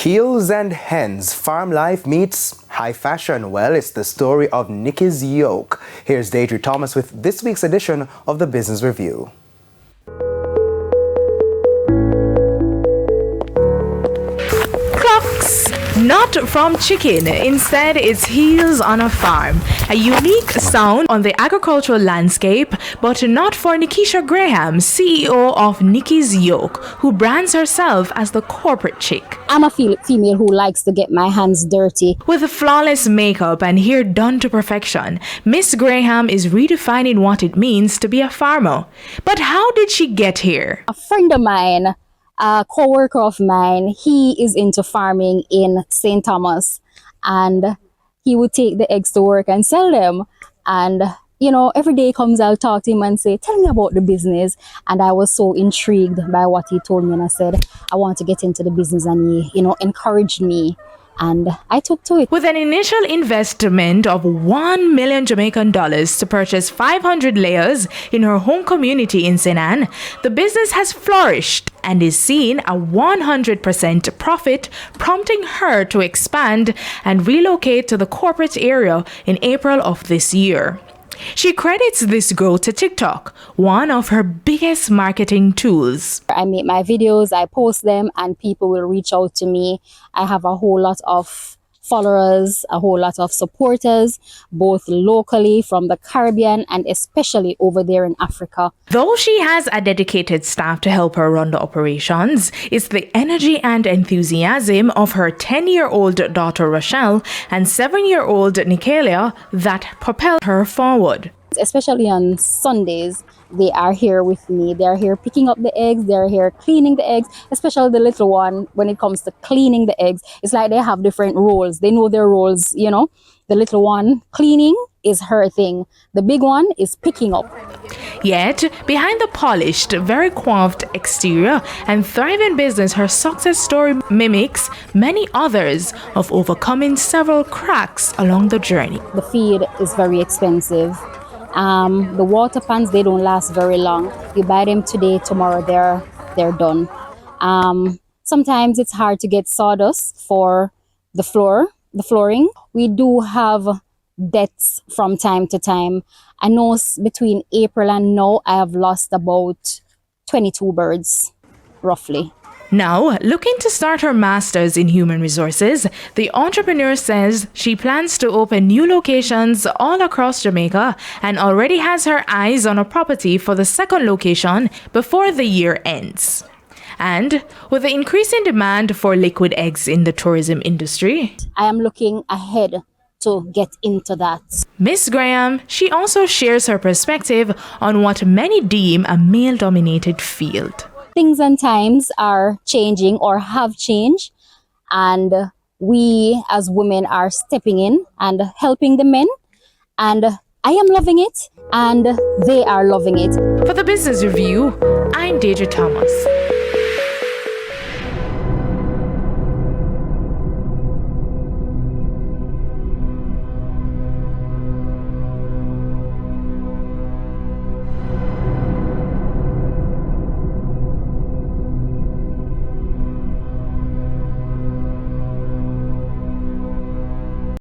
Heels and hens, farm life meets high fashion. Well, it's the story of Niki's Yolk. Here's Deidre Thomas with this week's edition of the Business Review. Not from chicken, instead it's heels on a farm. A unique sound on the agricultural landscape, but not for Nikisha Graham, CEO of Niki's Yolk, who brands herself as the corporate chick. I'm a female who likes to get my hands dirty. With flawless makeup and hair done to perfection, Miss Graham is redefining what it means to be a farmer. But how did she get here? A friend of mine, a co-worker of mine, he is into farming in St. Thomas, and he would take the eggs to work and sell them. And you know, every day comes, I'll talk to him and say, tell me about the business. And I was so intrigued by what he told me, and I said, I want to get into the business, and he, encouraged me. And I took to it. With an initial investment of $1 million Jamaican to purchase 500 layers in her home community in St. Ann, the business has flourished and is seeing a 100% profit, prompting her to expand and relocate to the corporate area in April of this year. She credits this growth to TikTok, one of her biggest marketing tools. I make my videos, I post them, and people will reach out to me. I have a whole lot of followers, a whole lot of supporters, both locally from the Caribbean and especially over there in Africa. Though she has a dedicated staff to help her run the operations, it's the energy and enthusiasm of her 10-year-old daughter Rochelle and 7-year-old Nikalia that propel her forward. Especially on Sundays, they are here with me. They're here picking up the eggs. They're here cleaning the eggs, especially the little one. When it comes to cleaning the eggs, it's like they have different roles. They know their roles, The little one cleaning is her thing. The big one is picking up. Yet, behind the polished, very coiffed exterior and thriving business, her success story mimics many others of overcoming several cracks along the journey. The feed is very expensive. The water pans, they don't last very long. You buy them today, tomorrow they're done. Sometimes it's hard to get sawdust for the flooring. We do have deaths from time to time. I know between April and now I have lost about 22 birds, roughly. Now, looking to start her master's in human resources, the entrepreneur says she plans to open new locations all across Jamaica and already has her eyes on a property for the second location before the year ends. And with the increasing demand for liquid eggs in the tourism industry, I am looking ahead to get into that. Miss Graham, she also shares her perspective on what many deem a male-dominated field. Things and times are changing or have changed, and we as women are stepping in and helping the men, and I am loving it and they are loving it. For the Business Review, I'm Deidre Thomas.